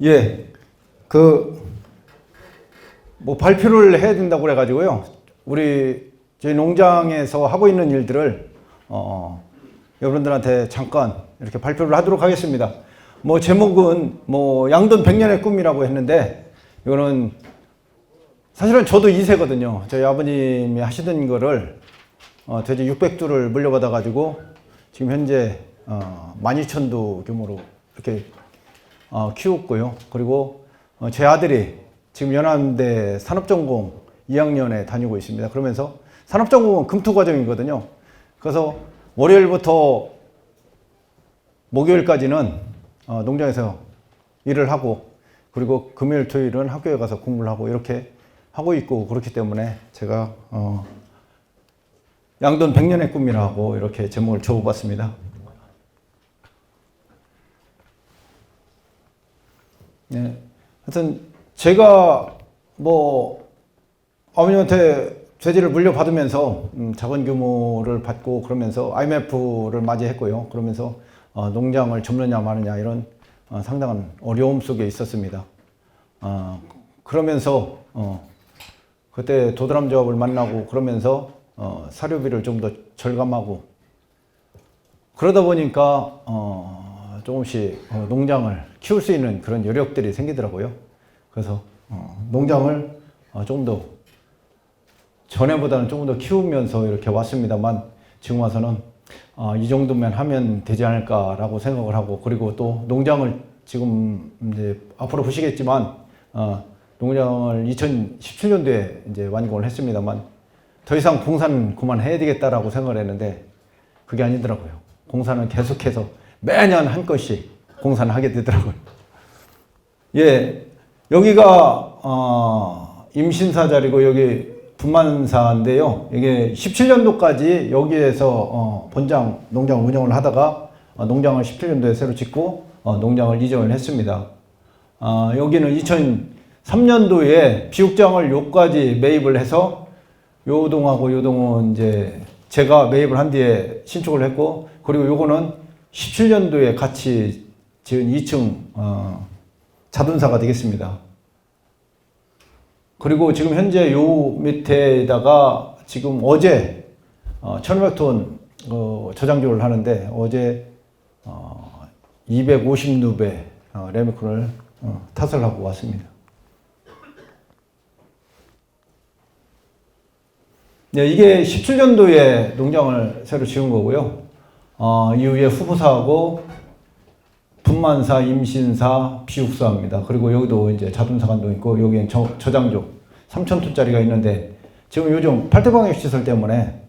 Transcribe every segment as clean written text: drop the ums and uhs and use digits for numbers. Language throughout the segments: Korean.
예, 뭐 발표를 해야 된다고 그래가지고요. 저희 농장에서 하고 있는 일들을, 여러분들한테 잠깐 이렇게 발표를 하도록 하겠습니다. 뭐, 제목은 뭐, 양돈 100년의 꿈이라고 했는데, 이거는 사실은 저도 2세거든요. 저희 아버님이 하시던 거를, 돼지 600두를 물려받아가지고, 지금 현재, 12,000두 규모로 이렇게, 키웠고요. 그리고, 제 아들이 지금 연암대 산업전공 2학년에 다니고 있습니다. 그러면서 산업전공은 금투과정이거든요. 그래서 월요일부터 목요일까지는 농장에서 일을 하고, 그리고 금요일, 토요일은 학교에 가서 공부를 하고 이렇게 하고 있고, 그렇기 때문에 제가 양돈 100년의 꿈이라고 이렇게 제목을 적어봤습니다. 네. 하여튼 제가 뭐 아버님한테 돼지를 물려받으면서 작은 규모를 받고, 그러면서 IMF를 맞이했고요. 그러면서 농장을 접느냐 마느냐 이런 상당한 어려움 속에 있었습니다. 그러면서 그때 도드람조합을 만나고, 그러면서 사료비를 좀 더 절감하고, 그러다 보니까 조금씩 농장을 키울 수 있는 그런 여력들이 생기더라고요. 그래서 농장을 조금 더 전에보다는 조금 더 키우면서 이렇게 왔습니다만, 지금 와서는 이 정도면 하면 되지 않을까라고 생각을 하고, 그리고 또 농장을 지금 이제 앞으로 보시겠지만 농장을 2017년도에 이제 완공을 했습니다만, 더 이상 공사는 그만해야 되겠다라고 생각을 했는데 그게 아니더라고요. 공사는 계속해서 매년 한 건씩 공사는 하게 되더라고요. 예, 여기가 임신사 자리고 여기 분만사인데요. 이게 17년도까지 여기에서 본장 농장 운영을 하다가 농장을 17년도에 새로 짓고 농장을 이전을 했습니다. 여기는 2003년도에 비육장을 요까지 매입을 해서 요 동하고 요 동은 이제 제가 매입을 한 뒤에 신축을 했고, 그리고 요거는 17년도에 같이 지은 2층 자둔사가 되겠습니다. 그리고 지금 현재 요 밑에다가 지금 어제 1500톤 저장조를 하는데, 어제 250누베 레미콘을 탓을 하고 왔습니다. 네, 이게 17년도에 농장을 새로 지은 거고요. 이후에 후보사하고 분만사, 임신사, 비육사입니다. 그리고 여기도 이제 자둔사관도 있고, 여기엔 저장조 3,000톤짜리가 있는데, 지금 요즘 팔대방역 시설 때문에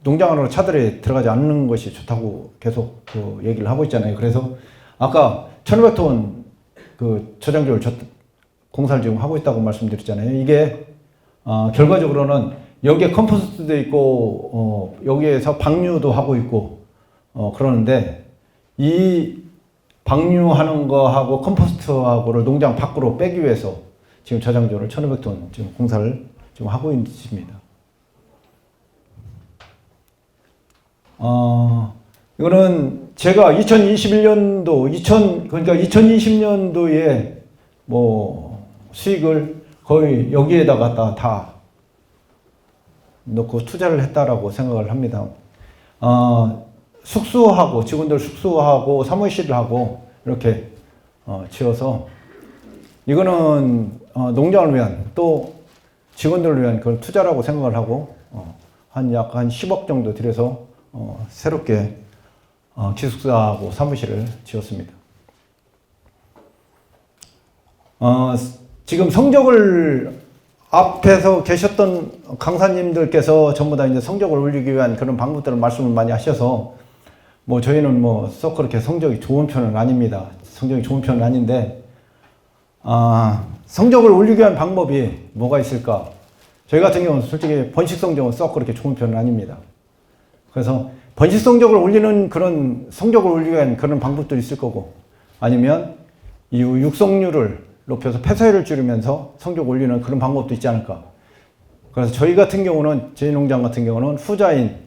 농장 안으로 차들이 들어가지 않는 것이 좋다고 계속 그 얘기를 하고 있잖아요. 그래서 아까 1,500톤 그 저장조를 공사를 지금 하고 있다고 말씀드렸잖아요. 이게 결과적으로는 여기에 컴포스트도 있고, 여기에서 방류도 하고 있고, 그러는데, 이 방류하는 거하고 컴포스트하고를 농장 밖으로 빼기 위해서 지금 저장조를 1,500톤 지금 공사를 지금 하고 있습니다. 이거는 제가 2021년도, 그러니까 2020년도에 뭐 수익을 거의 여기에다가 다 넣고 투자를 했다라고 생각을 합니다. 숙소하고, 직원들 숙소하고, 사무실을 하고, 이렇게 지어서, 이거는 농장을 위한, 또 직원들을 위한 그런 투자라고 생각을 하고, 약 한 10억 정도 들여서 새롭게 기숙사하고 사무실을 지었습니다. 지금 성적을 앞에서 계셨던 강사님들께서 전부 다 이제 성적을 올리기 위한 그런 방법들을 말씀을 많이 하셔서, 뭐 저희는 뭐 썩 그렇게 성적이 좋은 편은 아닙니다. 성적이 좋은 편은 아닌데, 성적을 올리기 위한 방법이 뭐가 있을까? 저희 같은 경우는 솔직히 번식 성적은 썩 그렇게 좋은 편은 아닙니다. 그래서 번식 성적을 올리는 그런 성적을 올리기 위한 그런 방법도 있을 거고, 아니면 이후 육성률을 높여서 폐사율을 줄이면서 성적 올리는 그런 방법도 있지 않을까. 그래서 저희 같은 경우는, 저희 농장 같은 경우는 후자인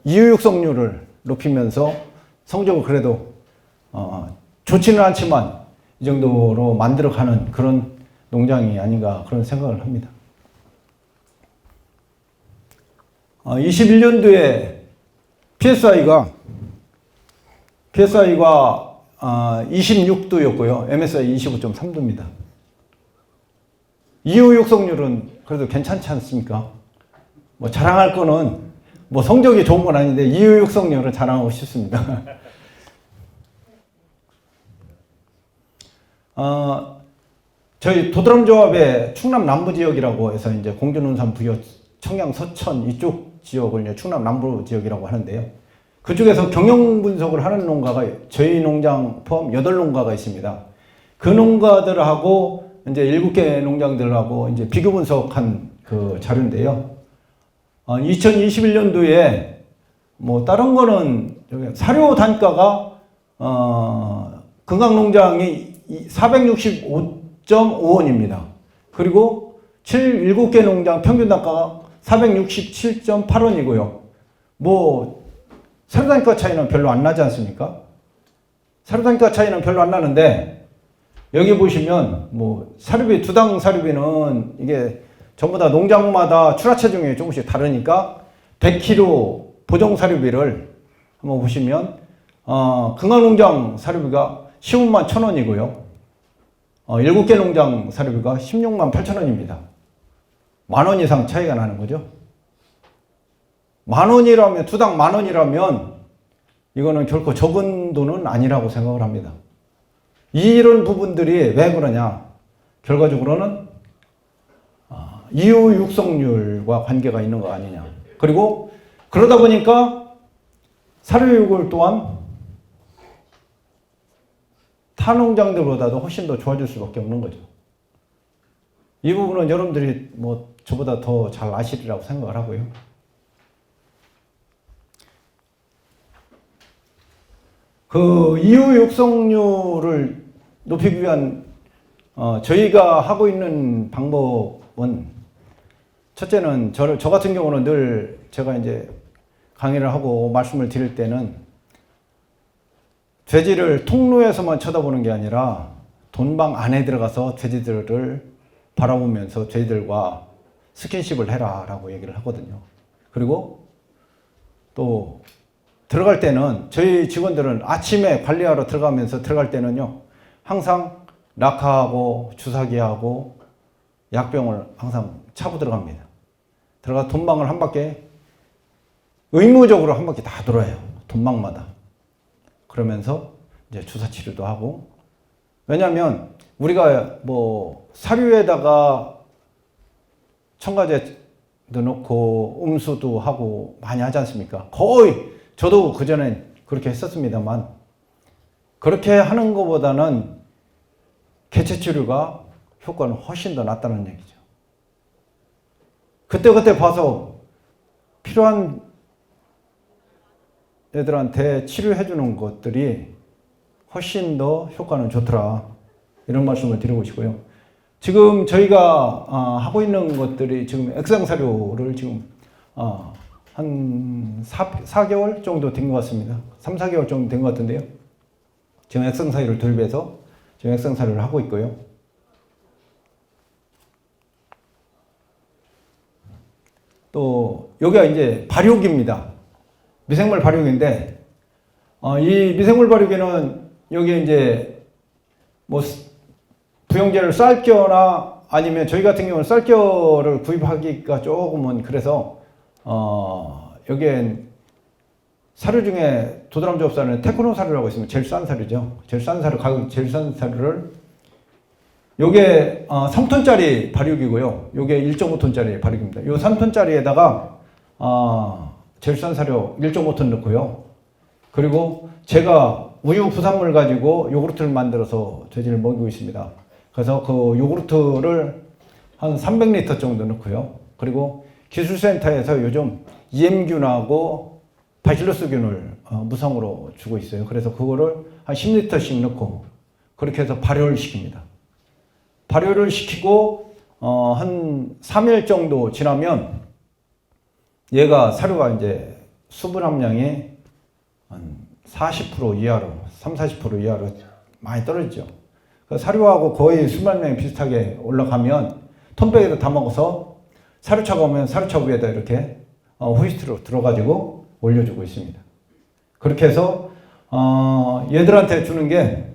이유 육성률을 높이면서 성적을 그래도 좋지는 않지만 이 정도로 만들어가는 그런 농장이 아닌가 그런 생각을 합니다. 21년도에 PSI가 26도였고요. MSI 25.3도입니다. 이후 육성률은 그래도 괜찮지 않습니까? 뭐 자랑할 거는 뭐 성적이 좋은 건 아닌데 이후 육성률은 자랑하고 싶습니다. 저희 도드람조합의 충남 남부 지역이라고 해서 이제 공주논산 부여 청양 서천 이쪽 지역을 이제 충남 남부 지역이라고 하는데요. 그쪽에서 경영 분석을 하는 농가가 저희 농장 포함 8농가가 있습니다. 그 농가들하고 이제 7개 농장들하고 이제 비교 분석한 그 자료인데요. 2021년도에 뭐 다른 거는 사료 단가가 금강농장이 465.5원입니다. 그리고 7개 농장 평균 단가가 467.8원이고요. 뭐 사료 단가 차이는 별로 안 나지 않습니까? 사료 단가 차이는 별로 안 나는데 여기 보시면 뭐 사료비 두당 사료비는 이게 전부 다 농장마다 출하 체중이 조금씩 다르니까 100kg 보정 사료비를 한번 보시면 금강농장 사료비가 15만 1,000원이고요. 7개 농장 사료비가 16만 8,000원입니다. 만원 이상 차이가 나는 거죠. 만원이라면, 두당 만원이라면 이거는 결코 적은 돈은 아니라고 생각을 합니다. 이런 부분들이 왜 그러냐? 결과적으로는 이후 육성률과 관계가 있는 거 아니냐. 그리고 그러다 보니까 사료육을 또한 타 농장들보다도 훨씬 더 좋아질 수밖에 없는 거죠. 이 부분은 여러분들이 뭐 저보다 더 잘 아시리라고 생각을 하고요. 그 이후 육성률을 높이기 위한 저희가 하고 있는 방법은 첫째는 저 같은 경우는 늘 제가 이제 강의를 하고 말씀을 드릴 때는 돼지를 통로에서만 쳐다보는 게 아니라 돈방 안에 들어가서 돼지들을 바라보면서 돼지들과 스킨십을 해라 라고 얘기를 하거든요. 그리고 또 들어갈 때는 저희 직원들은 아침에 관리하러 들어갈 때는요 항상 낙하하고 주사기하고 약병을 항상 차고 들어갑니다. 들어가 돈방을 한 바퀴 의무적으로 한 바퀴 다 돌아요. 돈방마다. 그러면서 이제 주사 치료도 하고, 왜냐하면 우리가 뭐 사료에다가 첨가제도 넣고 음수도 하고 많이 하지 않습니까? 거의 저도 그전에 그렇게 했었습니다만 그렇게 하는 것보다는 개체 치료가 효과는 훨씬 더 낫다는 얘기죠. 그때 봐서 필요한 애들한테 치료해 주는 것들이 훨씬 더 효과는 좋더라, 이런 말씀을 드리고 싶고요. 지금 저희가 하고 있는 것들이 지금 액상사료를 지금 한 4개월 정도 된 것 같습니다. 3, 4개월 정도 된 것 같은데요. 지금 액상사료를 도입해서 지금 액상사료를 하고 있고요. 또 여기가 이제 발효기입니다. 미생물 발효기인데 이 미생물 발효기는 여기에 이제 뭐 부영제를 쌀겨나 아니면 저희 같은 경우는 쌀겨를 구입하기가 조금은 그래서 여기엔 사료 중에 도드람조합사는 테크노 사료라고 있으면 제일 싼 사료죠. 제일 싼 사료, 가격이 제일 싼 사료를 요게 3톤짜리 발효기고요. 요게 1.5톤짜리 발효기입니다. 요 3톤짜리에다가 제일 싼 사료 1.5톤 넣고요. 그리고 제가 우유 부산물 가지고 요구르트를 만들어서 돼지를 먹이고 있습니다. 그래서 그 요구르트를 한 300리터 정도 넣고요. 그리고 기술센터에서 요즘 EM균하고 바실러스균을 무성으로 주고 있어요. 그래서 그거를 한 10리터씩 넣고 그렇게 해서 발효를 시킵니다. 발효를 시키고 한 3일 정도 지나면 얘가 사료가 이제 수분 함량이 한 40% 이하로, 30, 40% 이하로 많이 떨어지죠. 그 사료하고 거의 수말량이 비슷하게 올라가면 톤백에다 담아서 사료차가 오면 사료차 위에다 이렇게 호이스트로 들어가지고 올려주고 있습니다. 그렇게 해서 얘들한테 주는 게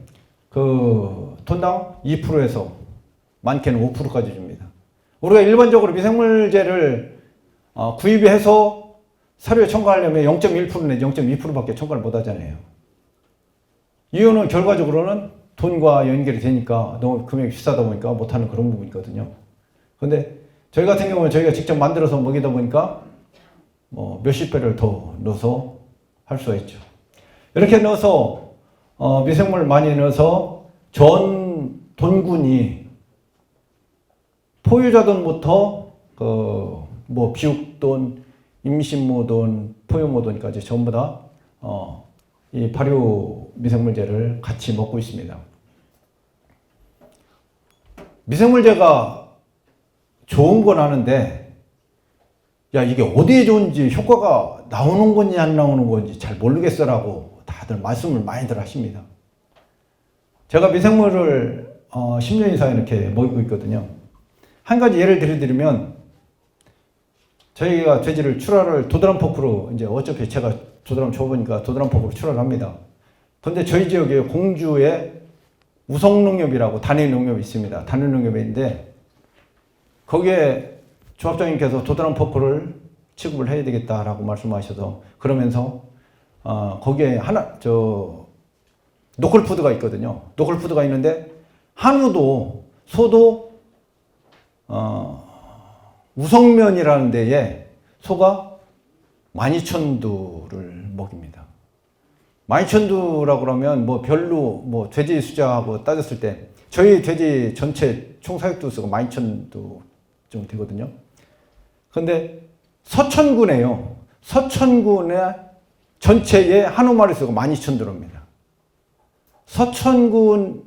그 톤당 2%에서 많게는 5%까지 줍니다. 우리가 일반적으로 미생물제를 구입해서 사료에 첨가하려면 0.1% 내지 0.2%밖에 첨가를 못 하잖아요. 이유는 결과적으로는 돈과 연결이 되니까 너무 금액이 비싸다 보니까 못하는 그런 부분이거든요. 근데 저희 같은 경우는 저희가 직접 만들어서 먹이다 보니까 뭐 몇십 배를 더 넣어서 할 수가 있죠. 이렇게 넣어서 미생물 많이 넣어서 전 돈군이 포유자돈부터 뭐 비육돈, 임신모돈, 포유모돈까지 전부 다 이 발효 미생물제를 같이 먹고 있습니다. 미생물제가 좋은 건 아는데, 야, 이게 어디에 좋은지 효과가 나오는 건지 안 나오는 건지 잘 모르겠어라고 다들 말씀을 많이들 하십니다. 제가 미생물을 10년 이상 이렇게 먹이고 있거든요. 한 가지 예를 들어드리면, 저희가 돼지를 출하를 도드람 포크로, 이제 어차피 제가 도드람 줘보니까 도드람 포크로 출하를 합니다. 근데 저희 지역에 공주에 우성농협이라고 단일 농협이 있습니다. 단일 농협인데, 거기에 조합장님께서 도드람 포크를 취급을 해야 되겠다라고 말씀하셔서, 그러면서 거기에 노컬푸드가 있거든요. 노컬푸드가 있는데 한우도 소도 우성면이라는 데에 소가 12,000두를 먹입니다. 12,000두라고 그러면 뭐 별로 뭐 돼지 숫자하고 따졌을 때 저희 돼지 전체 총 사육두 수가 12,000두 정도 되거든요. 근데 서천군에요. 서천군의 전체의 한우 마리수가 12,000두입니다. 서천군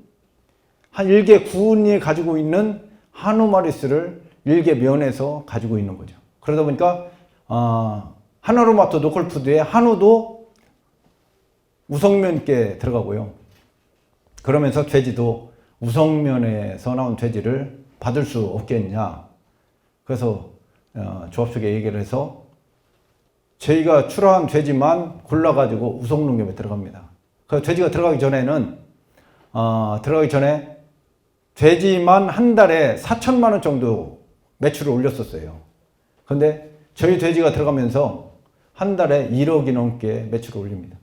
한 일개 군이 가지고 있는 한우 마리수를 일개 면에서 가지고 있는 거죠. 그러다 보니까 하나로마토 노컬푸드에 한우도 우성면께 들어가고요. 그러면서 돼지도 우성면에서 나온 돼지를 받을 수 없겠냐. 그래서 조합 측에 얘기를 해서 저희가 출하한 돼지만 골라가지고 우성농협에 들어갑니다. 그 돼지가 들어가기 전에 돼지만 한 달에 4천만 원 정도 매출을 올렸었어요. 근데 저희 돼지가 들어가면서 한 달에 1억이 넘게 매출을 올립니다.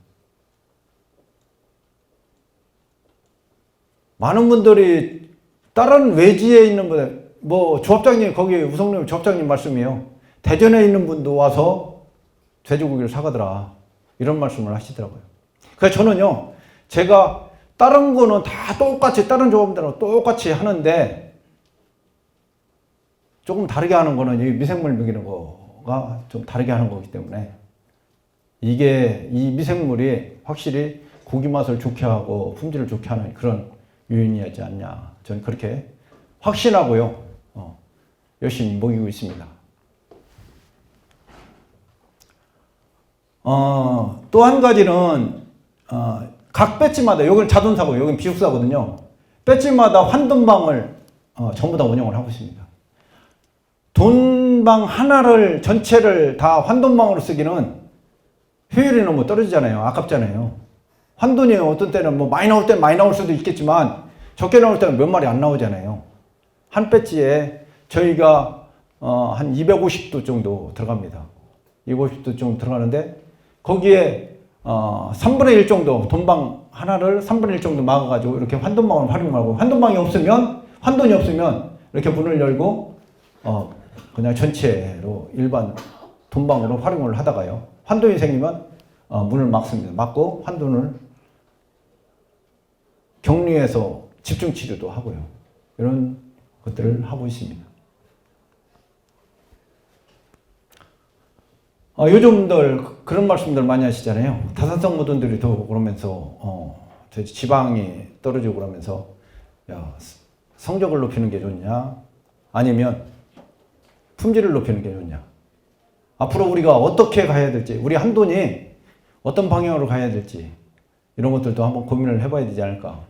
많은 분들이 다른 외지에 있는 분들, 뭐 조합장님, 거기 우성농협 조합장님 말씀이에요. 대전에 있는 분도 와서 돼지고기를 사가더라. 이런 말씀을 하시더라고요. 그래서 저는요, 제가 다른 거는 다 똑같이, 다른 조합들은 똑같이 하는데, 조금 다르게 하는 거는 이 미생물 먹이는 거가 좀 다르게 하는 거기 때문에, 이 미생물이 확실히 고기 맛을 좋게 하고 품질을 좋게 하는 그런 요인이지 않냐. 저는 그렇게 확신하고요, 열심히 먹이고 있습니다. 또 한 가지는, 각 배지마다, 여기는 자동사고 여기는 비육사거든요. 배지마다 환돈방을 전부 다 운영을 하고 있습니다. 돈방 하나를 전체를 다 환돈방으로 쓰기는 효율이 너무 떨어지잖아요. 아깝잖아요. 환돈이 어떤 때는 뭐 많이 나올 때는 많이 나올 수도 있겠지만 적게 나올 때는 몇 마리 안 나오잖아요. 한 배지에 저희가 한 250두 정도 들어갑니다. 250두 정도 들어가는데 거기에 3분의 1 정도, 돈방 하나를 3분의 1 정도 막아가지고 이렇게 환돈방을 활용하고, 환돈이 없으면 이렇게 문을 열고 그냥 전체로 일반 돈방으로 활용을 하다가요, 환돈이 생기면 문을 막습니다. 막고 환돈을 격리해서 집중치료도 하고요. 이런 것들을 하고 있습니다. 요즘들 그런 말씀들 많이 하시잖아요. 다산성 모돈들이 더 그러면서 지방이 떨어지고 그러면서, 야, 성적을 높이는 게 좋냐 아니면 품질을 높이는 게 좋냐. 앞으로 우리가 어떻게 가야 될지, 우리 한돈이 어떤 방향으로 가야 될지 이런 것들도 한번 고민을 해봐야 되지 않을까.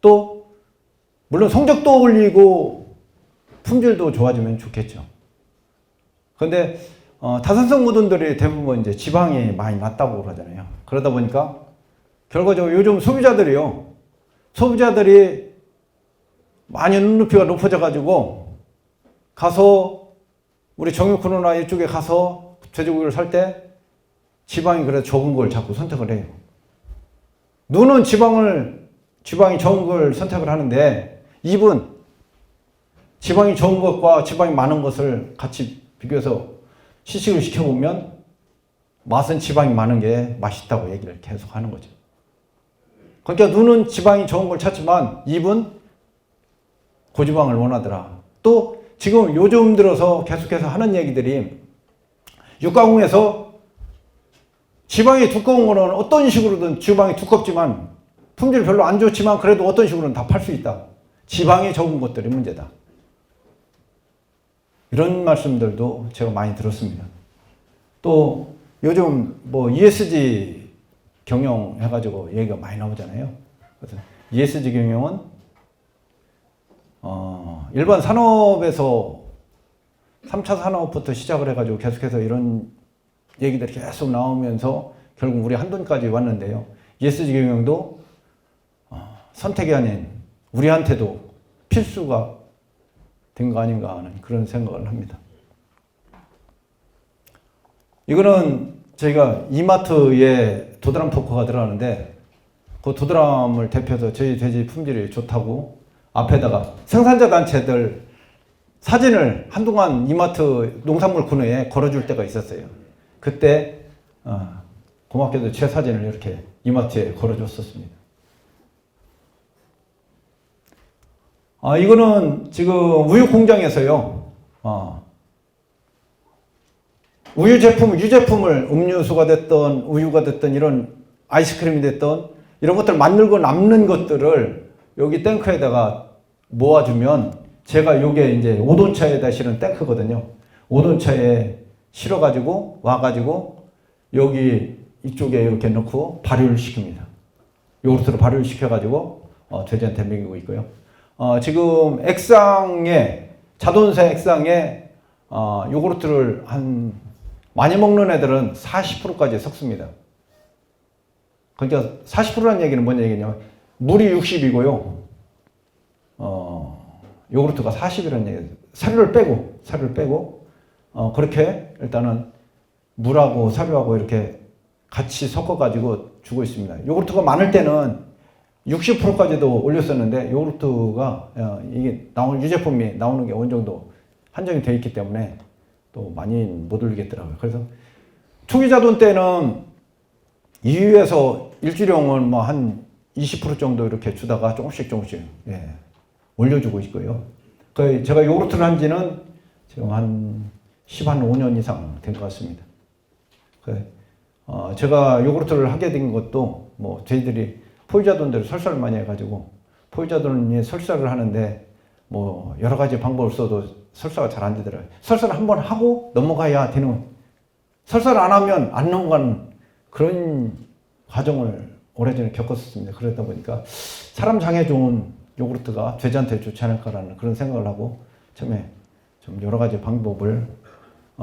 또 물론 성적도 올리고 품질도 좋아지면 좋겠죠. 그런데 다산성 모든들이 대부분 이제 지방이 많이 낮다고 그러잖아요. 그러다 보니까 결과적으로 요즘 소비자들이 많이 눈높이가 높아져 가지고 가서 우리 정육훈이나 이쪽에 가서 돼지고기를 살 때 지방이 그래도 적은 걸 자꾸 선택을 해요. 눈은 지방이 적은 걸 선택을 하는데 입은 지방이 적은 것과 지방이 많은 것을 같이 비교해서 시식을 시켜보면 맛은 지방이 많은 게 맛있다고 얘기를 계속 하는 거죠. 그러니까 눈은 지방이 적은 걸 찾지만 입은 고지방을 원하더라. 또 지금 요즘 들어서 계속해서 하는 얘기들이 육가공에서 지방이 두꺼운 거는 어떤 식으로든 지방이 두껍지만 품질 별로 안 좋지만 그래도 어떤 식으로는 다 팔 수 있다. 지방이 적은 것들이 문제다. 이런 말씀들도 제가 많이 들었습니다. 또 요즘 뭐 ESG 경영 해가지고 얘기가 많이 나오잖아요. 그래서 ESG 경영은 일반 산업에서 3차 산업부터 시작을 해가지고 계속해서 이런 얘기들이 계속 나오면서 결국 우리 한돈까지 왔는데요. ESG 경영도 선택이 아닌 우리한테도 필수가 된 거 아닌가 하는 그런 생각을 합니다. 이거는 저희가 이마트에 도드람 포커가 들어가는데 그 도드람을 대표해서 저희 돼지 품질이 좋다고 앞에다가 생산자 단체들 사진을 한동안 이마트 농산물 코너에 걸어줄 때가 있었어요. 그때 고맙게도 제 사진을 이렇게 이마트에 걸어줬었습니다. 이거는 지금 우유 공장에서요. 우유 제품, 유제품을 음료수가 됐던 우유가 됐던 이런 아이스크림이 됐던 이런 것들 만들고 남는 것들을 여기 탱크에다가 모아주면 제가 요게 이제 5톤차에다 실은 탱크거든요. 5톤차에 실어가지고 와가지고 여기 이쪽에 이렇게 넣고 발효를 시킵니다. 요구르트로 발효를 시켜가지고 돼지한테 먹이고 있고요. 지금 자동차 액상에 요구르트를 많이 먹는 애들은 40%까지 섞습니다. 그러니까 40%라는 얘기는 뭔 얘기냐면 물이 60이고요. 요구르트가 40이라는 얘기예요. 사료를 빼고 그렇게 일단은 물하고 사료하고 이렇게 같이 섞어가지고 주고 있습니다. 요구르트가 많을 때는 60%까지도 올렸었는데 요구르트가 이게 유제품이 나오는 게 어느 정도 한정이 되어 있기 때문에 또 많이 못 올리겠더라고요. 그래서 초기자돈 때는 2위에서 일주일용은 뭐 한 20% 정도 이렇게 주다가 조금씩 올려주고 있고요. 제가 요구르트를 한 지는 지금 한 5년 이상 된 것 같습니다. 제가 요구르트를 하게 된 것도 뭐 저희들이 포유자돈들을 설사를 많이 해가지고 포유자돈이 설사를 하는데 뭐 여러 가지 방법을 써도 설사가 잘 안 되더라고요. 설사를 한번 하고 넘어가야 되는, 설사를 안 하면 안 넘어가는 그런 과정을 오래전에 겪었습니다. 그러다 보니까 사람 장에 좋은 요구르트가 돼지한테 좋지 않을까라는 그런 생각을 하고 처음에 좀 여러 가지 방법을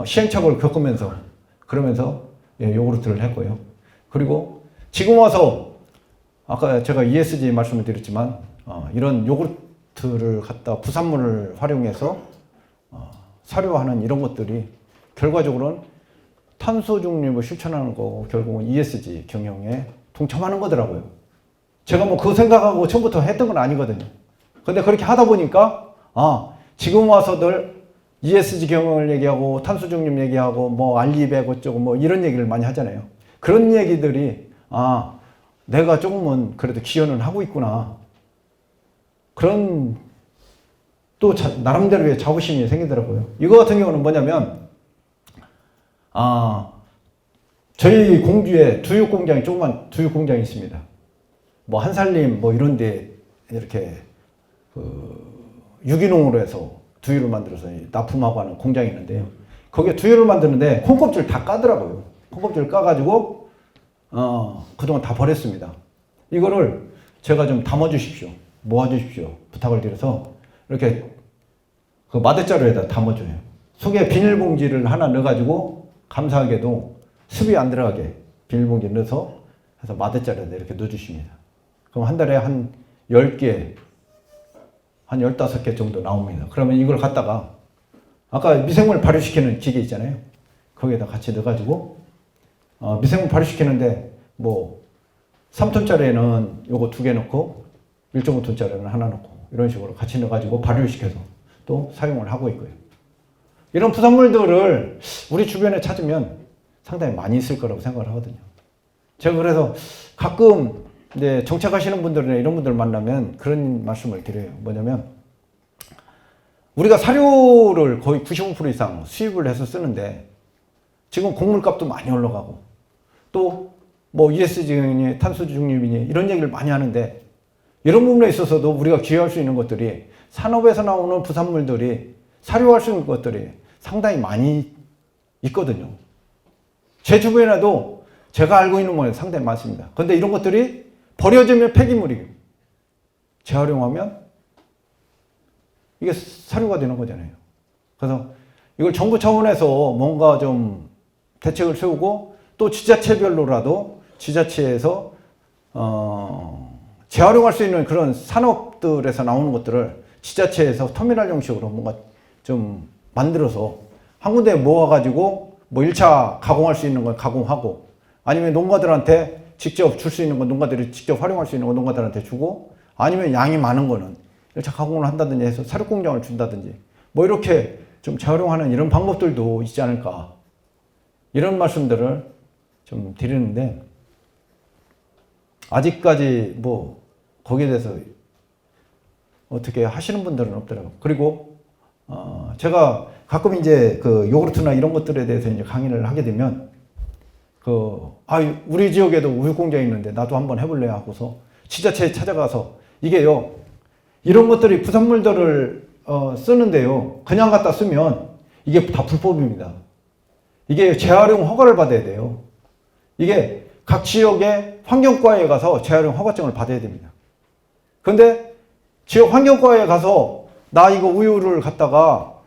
시행착오를 겪으면서 그러면서 요구르트를 했고요. 그리고 지금 와서 아까 제가 ESG 말씀을 드렸지만 이런 요구르트를 갖다 부산물을 활용해서 사료화하는 이런 것들이 결과적으로는 탄소 중립을 실천하는 거고 결국은 ESG 경영에 동참하는 거더라고요. 제가 뭐 그거 생각하고 처음부터 했던 건 아니거든요. 근데 그렇게 하다 보니까 지금 와서들 ESG 경영을 얘기하고 탄소 중립 얘기하고 뭐 알리백 어쩌고 뭐 이런 얘기를 많이 하잖아요. 그런 얘기들이 내가 조금은 그래도 기여는 하고 있구나. 그런 또 나름대로의 자부심이 생기더라고요. 이거 같은 경우는 뭐냐면 저희 공주에 두육 공장이 조그만 두육 공장이 있습니다. 뭐 한살림 뭐 이런 데 이렇게 유기농으로 해서 두유를 만들어서 납품하고 하는 공장이 있는데요. 거기에 두유를 만드는데 콩껍질 다 까더라고요. 콩껍질 까가지고 그동안 다 버렸습니다. 이거를 제가 좀 담아 주십시오. 모아주십시오. 부탁을 드려서 이렇게 그 마대자루에다 담아줘요. 속에 비닐봉지를 하나 넣어가지고 감사하게도 습이 안 들어가게 비닐봉지 넣어서 해서 마대자루에다 이렇게 넣어주십니다. 그럼 한 달에 한 10개, 한 15개 정도 나옵니다. 그러면 이걸 갖다가 아까 미생물 발효시키는 기계 있잖아요. 거기에다 같이 넣어가지고 미생물 발효시키는데 뭐 3톤짜리에는 요거 2개 넣고 1.5톤짜리는 하나 넣고 이런 식으로 같이 넣어가지고 발효시켜서 또 사용을 하고 있고요. 이런 부산물들을 우리 주변에 찾으면 상당히 많이 있을 거라고 생각을 하거든요. 제가 그래서 가끔 이제 정착하시는 분들이나 이런 분들 만나면 그런 말씀을 드려요. 뭐냐면 우리가 사료를 거의 95% 이상 수입을 해서 쓰는데 지금 곡물값도 많이 올라가고 또 뭐 ESG니 탄소 중립이니 이런 얘기를 많이 하는데 이런 부분에 있어서도 우리가 기여할 수 있는 것들이 산업에서 나오는 부산물들이 사료할 수 있는 것들이 상당히 많이 있거든요. 제 주변에도 제가 알고 있는 건 상당히 많습니다. 그런데 이런 것들이 버려지면 폐기물이고 재활용하면 이게 사료가 되는 거잖아요. 그래서 이걸 정부 차원에서 뭔가 좀 대책을 세우고 또 지자체별로라도 지자체에서 재활용할 수 있는 그런 산업들에서 나오는 것들을 지자체에서 터미널 형식으로 뭔가 좀 만들어서 한 군데에 모아가지고 뭐 1차 가공할 수 있는 걸 가공하고 아니면 농가들한테 직접 줄 수 있는 건 농가들이 직접 활용할 수 있는 건 농가들한테 주고 아니면 양이 많은 거는 1차 가공을 한다든지 해서 사료공장을 준다든지 뭐 이렇게 좀 재활용하는 이런 방법들도 있지 않을까 이런 말씀들을 좀 드리는데 아직까지 뭐 거기에 대해서 어떻게 하시는 분들은 없더라고요. 그리고 제가 가끔 이제 그 요구르트나 이런 것들에 대해서 이제 강의를 하게 되면 우리 지역에도 우유 공장이 있는데 나도 한번 해볼래 하고서 지자체에 찾아가서 이게요 이런 것들이 부산물들을 쓰는데요 그냥 갖다 쓰면 이게 다 불법입니다. 이게 재활용 허가를 받아야 돼요. 이게 각 지역의 환경과에 가서 재활용 허가증을 받아야 됩니다. 그런데 지역 환경과에 가서 나 이거 우유를 갖다가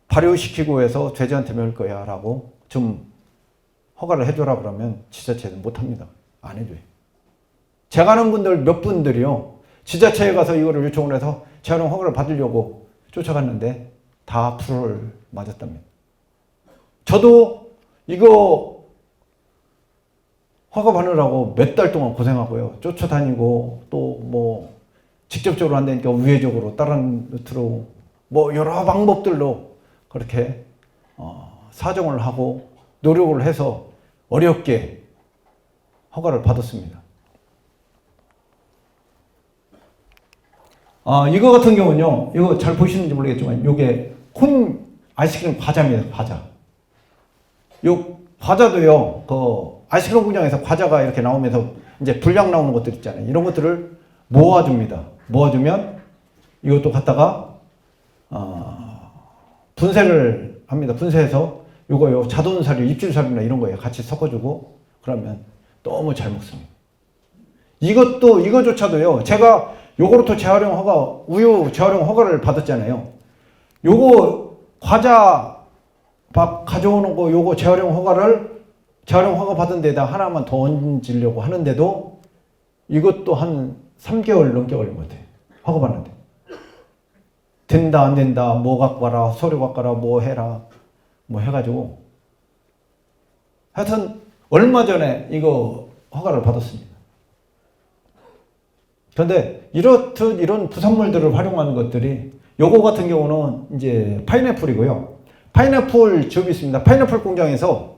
발효시키고 해서 돼지한테 먹을 거야 라고 좀 허가를 해줘라 그러면 지자체는 못합니다. 안 해줘요. 제가 아는 분들 몇 분들이요 지자체에 가서 이거를 요청을 해서 재활용 허가를 받으려고 쫓아갔는데 다 불을 맞았답니다. 저도 이거 허가 받느라고 몇 달 동안 고생하고요. 쫓아다니고 또 뭐 직접적으로 안 되니까 우회적으로 다른 루트로 뭐 여러 방법들로 그렇게 사정을 하고 노력을 해서 어렵게 허가를 받았습니다. 이거 같은 경우는요, 이거 잘 보시는지 모르겠지만, 이게 콘 아이스크림 과자입니다, 과자. 요 과자도요, 그 아이스크림 공장에서 과자가 이렇게 나오면서 이제 분량 나오는 것들 있잖아요. 이런 것들을 모아줍니다. 모아주면 이것도 갖다가, 분쇄를 합니다. 분쇄해서 요거요, 자돈사료, 입질사료나 이런 거에 같이 섞어주고, 그러면 너무 잘 먹습니다. 이거조차도요, 제가 요거르트 재활용 허가, 우유 재활용 허가를 받았잖아요. 요거 과자 밥 가져오는 거 요거 재활용 허가 받은 데다 하나만 더 얹으려고 하는데도 이것도 한 3개월 넘게 걸린 것 같아요. 허가 받는데. 된다, 안 된다, 뭐 갖고 와라, 서류 갖고 와라, 뭐 해라, 뭐 해가지고. 하여튼, 얼마 전에 이거 허가를 받았습니다. 그런데 이렇듯 이런 부산물들을 활용하는 것들이 요거 같은 경우는 이제 파인애플이고요. 파인애플 즙이 있습니다. 파인애플 공장에서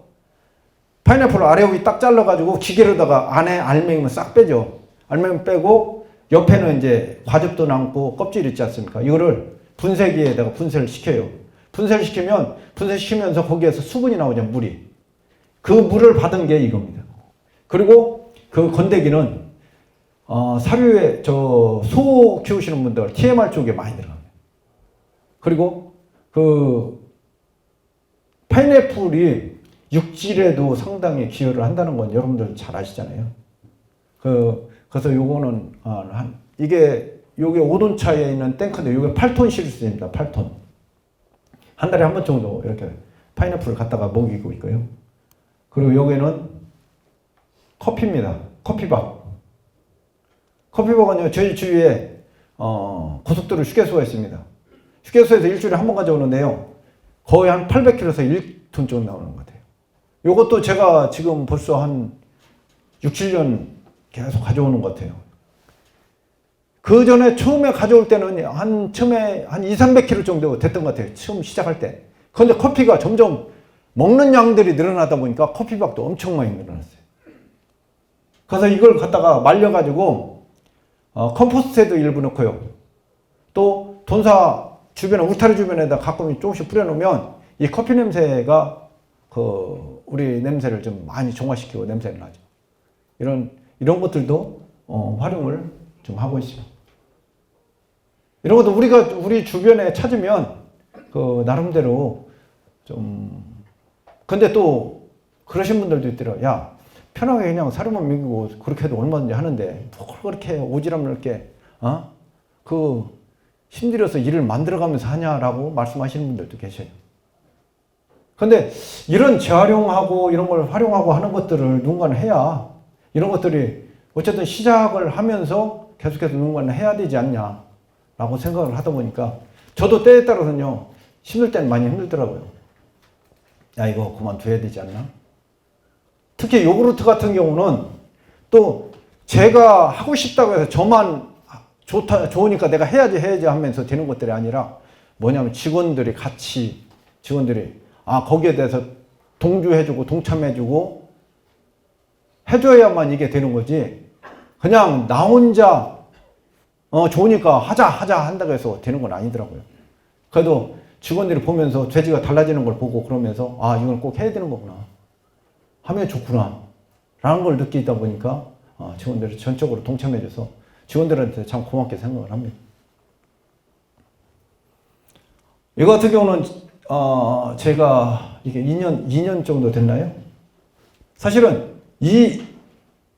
파인애플 아래 위 딱 잘라가지고 기계로다가 안에 알맹이만 싹 빼죠. 알맹이 빼고 옆에는 이제 과즙도 남고 껍질 있지 않습니까? 이거를 분쇄기에다가 분쇄를 시켜요. 분쇄를 시키면 분쇄시키면서 거기에서 수분이 나오죠. 물이. 그 물을 받은 게 이겁니다. 그리고 그 건더기는 사료에 소 키우시는 분들 TMR 쪽에 많이 들어갑니다. 그리고 그 파인애플이 육질에도 상당히 기여를 한다는 건 여러분들 잘 아시잖아요. 그래서 요거는 이게 요게 5톤 차에 있는 탱크인데 요게 8톤 시리즈입니다. 8톤. 한 달에 한 번 정도 이렇게 파인애플을 갖다가 먹이고 있고요. 그리고 요게는 커피입니다. 커피박. 커피박은요, 저희 주위에 고속도로 휴게소가 있습니다. 휴게소에서 일주일에 한 번 가져오는데요. 거의 한 800kg에서 1톤 정도 나오는 것 같아요. 요것도 제가 지금 벌써 한 6, 7년 계속 가져오는 것 같아요. 그 전에 처음에 가져올 때는 처음에 한 2, 300kg 정도 됐던 것 같아요. 처음 시작할 때. 그런데 커피가 점점 먹는 양들이 늘어나다 보니까 커피박도 엄청 많이 늘어났어요. 그래서 이걸 갖다가 말려가지고 컴포스트에도 일부 넣고요. 또 돈사 주변에, 울타리 주변에다 가끔 조금씩 뿌려놓으면 이 커피 냄새가 우리 냄새를 좀 많이 정화시키고 냄새를 나죠. 이런 것들도 활용을 좀 하고 있어요. 이런 것도 우리 주변에 찾으면 나름대로 좀, 근데 또 그러신 분들도 있더라고요. 야, 편하게 그냥 사료만 먹이고 그렇게 해도 얼마든지 하는데 뭐 그렇게 오지랖 넓게 힘들어서 일을 만들어가면서 하냐라고 말씀하시는 분들도 계셔요. 근데 이런 재활용하고 이런 걸 활용하고 하는 것들을 누군가는 해야, 이런 것들이 어쨌든 시작을 하면서 계속해서 누군가는 해야 되지 않냐라고 생각을 하다 보니까 저도 때에 따라서는요, 힘들 때는 많이 힘들더라고요. 야, 이거 그만둬야 되지 않나? 특히 요구르트 같은 경우는 또 제가 하고 싶다고 해서 저만 좋으니까 내가 해야지 하면서 되는 것들이 아니라 뭐냐면 직원들이 거기에 대해서 동조해주고 동참해주고 해줘야만 이게 되는 거지, 그냥 나 혼자 좋으니까 하자 한다고 해서 되는 건 아니더라고요. 그래도 직원들이 보면서 돼지가 달라지는 걸 보고 그러면서 이걸 꼭 해야 되는 거구나, 하면 좋구나 라는 걸 느끼다 보니까 직원들이 전적으로 동참해줘서 직원들한테 참 고맙게 생각을 합니다. 이거 같은 경우는 제가 이게 2년 정도 됐나요? 사실은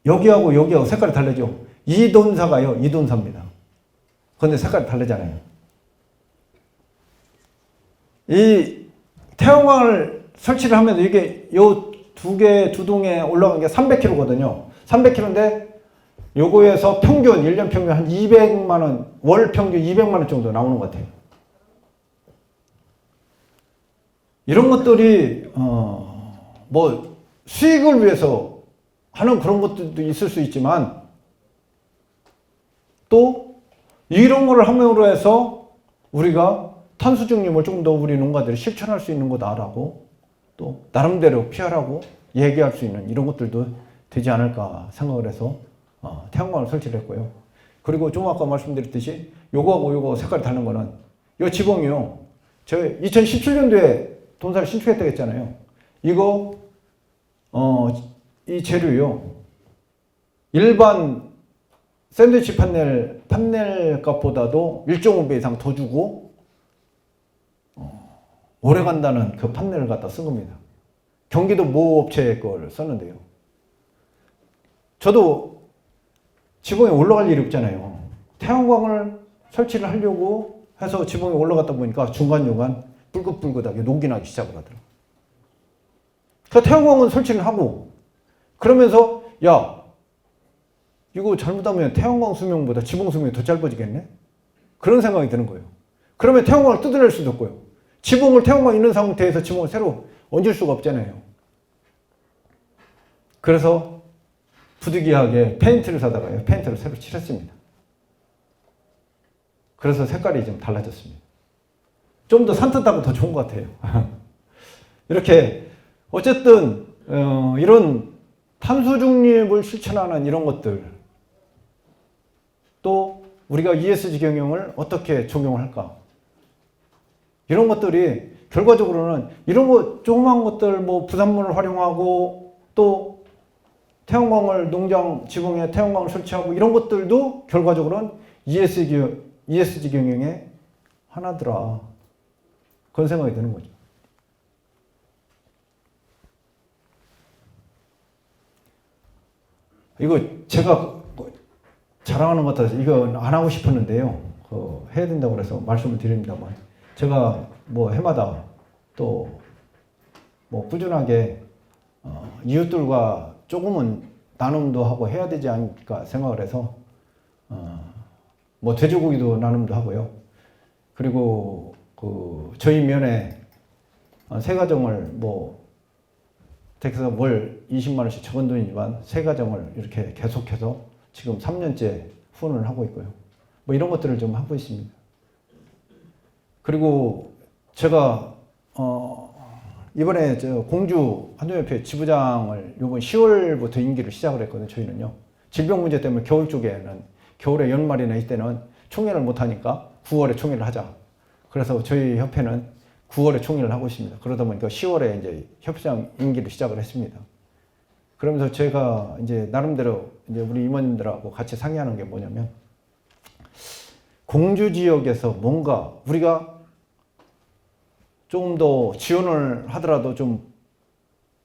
여기하고 색깔이 다르죠. 이돈사가요, 이돈사입니다. 그런데 색깔이 다르잖아요. 이 태양광을 설치를 하면서 이게 두 동에 올라간 게 300kg거든요. 300kg인데 요거에서 1년 평균 한 200만원, 월 평균 200만원 정도 나오는 것 같아요. 이런 것들이, 뭐, 수익을 위해서 하는 그런 것들도 있을 수 있지만, 또, 이런 거를 함으로 해서 우리가 탄소 중립을 좀 더 우리 농가들이 실천할 수 있는 거다라고, 또, 나름대로 피하라고 얘기할 수 있는 이런 것들도 되지 않을까 생각을 해서, 태양광을 설치를 했고요. 그리고 좀 아까 말씀드렸듯이 요거하고 요거 색깔이 다른 거는 요 지붕이요. 제가 2017년도에 돈사를 신축했다고 했잖아요. 이거 이 재료요. 일반 샌드위치 판넬 값보다도 1.5배 이상 더 주고 오래 간다는 그 판넬을 갖다 쓴 겁니다. 경기도 모 업체 걸 썼는데요. 저도 지붕에 올라갈 일이 없잖아요. 태양광을 설치를 하려고 해서 지붕에 올라갔다 보니까 중간중간 뿔긋뿔긋하게 녹이 나기 시작을 하더라고요. 그 태양광은 설치를 하고 그러면서 야, 이거 잘못하면 태양광 수명보다 지붕 수명이 더 짧아지겠네? 그런 생각이 드는 거예요. 그러면 태양광을 뜯어낼 수도 없고요. 태양광 있는 상태에서 지붕을 새로 얹을 수가 없잖아요. 그래서 부득이하게 페인트를 사다가요. 페인트를 새로 칠했습니다. 그래서 색깔이 좀 달라졌습니다. 좀 더 산뜻하고 더 좋은 것 같아요. 이렇게 어쨌든 이런 탄소 중립을 실천하는 이런 것들, 또 우리가 ESG 경영을 어떻게 적용할까, 이런 것들이 결과적으로는 이런 거 조그만 것들 뭐 부산물을 활용하고 또 태양광을 농장 지붕에 태양광을 설치하고 이런 것들도 결과적으로는 ESG 경영의 하나더라, 그런 생각이 드는 거죠. 이거 제가 잘 자랑하는 것 같아서 이거 안 하고 싶었는데요. 해야 된다고 그래서 말씀을 드립니다만, 제가 뭐 해마다 또 뭐 꾸준하게 이웃들과 조금은 나눔도 하고 해야 되지 않을까 생각을 해서 뭐 돼지고기도 나눔도 하고요. 그리고 저희 면에 세 가정을 뭐 댁에서 월 20만 원씩 적은 돈이지만 세 가정을 이렇게 계속해서 지금 3년째 후원을 하고 있고요. 뭐 이런 것들을 좀 하고 있습니다. 그리고 제가 이번에 저 공주 한동협회 지부장을 이번 10월부터 임기를 시작을 했거든요. 저희는요. 질병 문제 때문에 겨울 쪽에는 겨울에 연말이나 이때는 총회를 못 하니까 9월에 총회를 하자. 그래서 저희 협회는 9월에 총회를 하고 있습니다. 그러다 보니까 10월에 이제 협회장 임기를 시작을 했습니다. 그러면서 제가 이제 나름대로 이제 우리 임원님들하고 같이 상의하는 게 뭐냐면, 공주 지역에서 뭔가 우리가 조금 더 지원을 하더라도 좀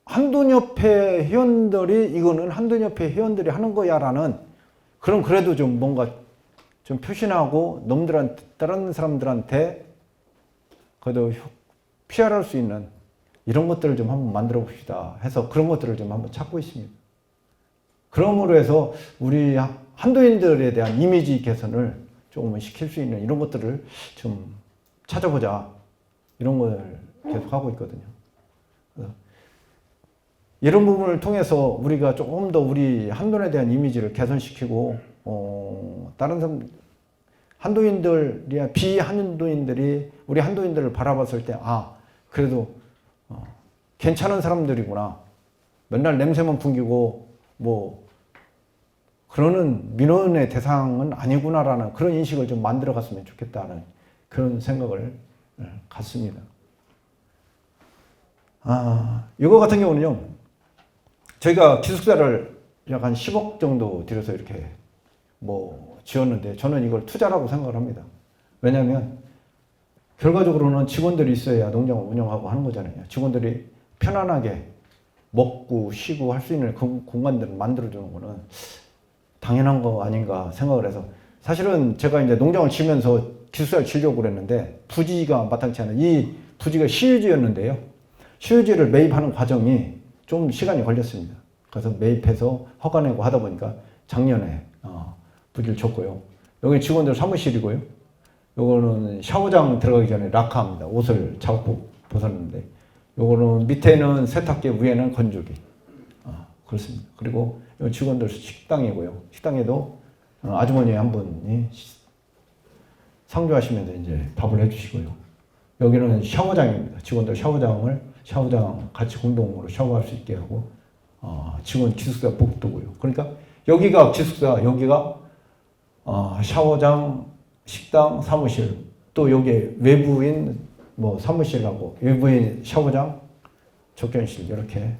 한돈협회 회원들이 이거는 한돈협회 회원들이 하는 거야라는 그런, 그래도 좀 뭔가 좀 표신하고 놈들한테, 다른 사람들한테 그래도 피할할 수 있는 이런 것들을 좀 한번 만들어 봅시다 해서 그런 것들을 좀 한번 찾고 있습니다. 그러므로 해서 우리 한도인들에 대한 이미지 개선을 조금은 시킬 수 있는 이런 것들을 좀 찾아보자, 이런 걸 계속 하고 있거든요. 이런 부분을 통해서 우리가 조금 더 우리 한돈에 대한 이미지를 개선시키고 다른 사람, 한도인들이야, 비한도인들이 우리 한도인들을 바라봤을 때, 그래도 괜찮은 사람들이구나, 맨날 냄새만 풍기고 뭐 그러는 민원의 대상은 아니구나라는 그런 인식을 좀 만들어 갔으면 좋겠다는 그런 생각을 갖습니다. 이거 같은 경우는요, 저희가 기숙사를 약 한 10억 정도 들여서 이렇게 뭐 지었는데, 저는 이걸 투자라고 생각을 합니다. 왜냐하면 결과적으로는 직원들이 있어야 농장을 운영하고 하는 거잖아요. 직원들이 편안하게 먹고 쉬고 할 수 있는 그 공간들을 만들어주는 거는 당연한 거 아닌가 생각을 해서, 사실은 제가 이제 농장을 지면서 기숙사를 지려고 그랬는데 부지가 마땅치 않은, 이 부지가 시유지였는데요. 시유지를 매입하는 과정이 좀 시간이 걸렸습니다. 그래서 매입해서 허가 내고 하다 보니까 작년에 부지를 줬고요. 여기 직원들 사무실이고요. 요거는 샤워장 들어가기 전에 락카입니다. 옷을 작업 벗었는데, 요거는 밑에는 세탁기, 위에는 건조기. 그렇습니다. 그리고 직원들 식당이고요. 식당에도 아주머니 한 분이 상주하시면서 이제 밥을 해주시고요. 여기는 샤워장입니다. 직원들 샤워장 같이 공동으로 샤워할 수 있게 하고, 직원 기숙사 복도고요. 그러니까 여기가 기숙사, 여기가 샤워장, 식당, 사무실, 또 여기 외부인 뭐 사무실하고 외부인 샤워장, 접견실 이렇게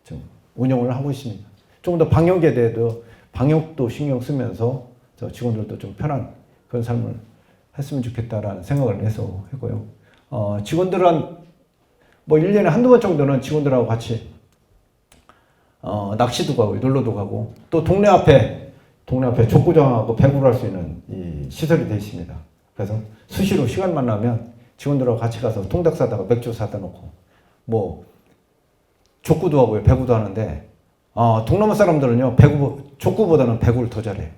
좀 운영을 하고 있습니다. 좀 더 방역에 대해서 방역도 신경 쓰면서 저 직원들도 좀 편한 그런 삶을 했으면 좋겠다라는 생각을 해서 했고요. 직원들은 뭐 1년에 한두 번 정도는 직원들하고 같이 낚시도 가고 놀러도 가고, 또 동네 앞에 족구장하고 배구를 할 수 있는 이 시설이 되어 있습니다. 그래서 수시로 시간만 나면 직원들하고 같이 가서 통닭 사다가 맥주 사다 놓고 뭐 족구도 하고요, 배구도 하는데, 동남아 사람들은요, 족구보다는 배구를 더 잘해요.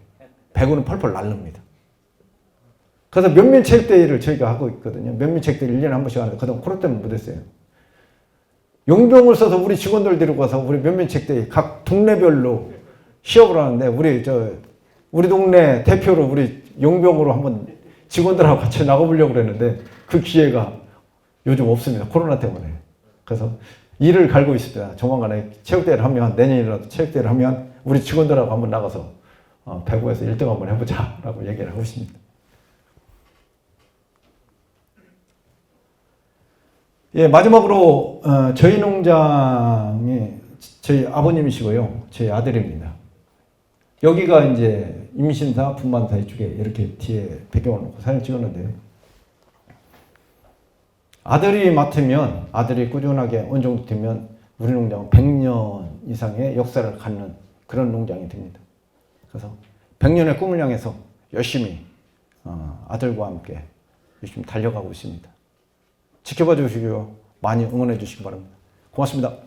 배구는 펄펄 날릅니다. 그래서 면면체육대회를 저희가 하고 있거든요. 면면체육대회 1년에 한 번씩 하는데, 그동안 코로나 때문에 못했어요. 용병을 써서 우리 직원들 데리고 가서 우리 면면체육대회 각 동네별로 시합을 하는데, 우리 동네 대표로 우리 용병으로 한번 직원들하고 같이 나가보려고 그랬는데, 그 기회가 요즘 없습니다. 코로나 때문에. 그래서 이를 갈고 있습니다. 조만간에 체육대회를 하면, 내년이라도 체육대회를 하면 우리 직원들하고 한번 나가서 배구에서 1등 한번 해보자라고 얘기를 하고 있습니다. 예, 마지막으로 저희 농장이 저희 아버님이시고요, 저희 아들입니다. 여기가 이제 임신사, 분만사 이쪽에 이렇게 뒤에 배경을 놓고 사진 찍었는데요. 아들이 맡으면, 아들이 꾸준하게 어느 정도 되면 우리 농장은 100년 이상의 역사를 갖는 그런 농장이 됩니다. 그래서 100년의 꿈을 향해서 열심히 아들과 함께 열심히 달려가고 있습니다. 지켜봐 주시고요. 많이 응원해 주시기 바랍니다. 고맙습니다.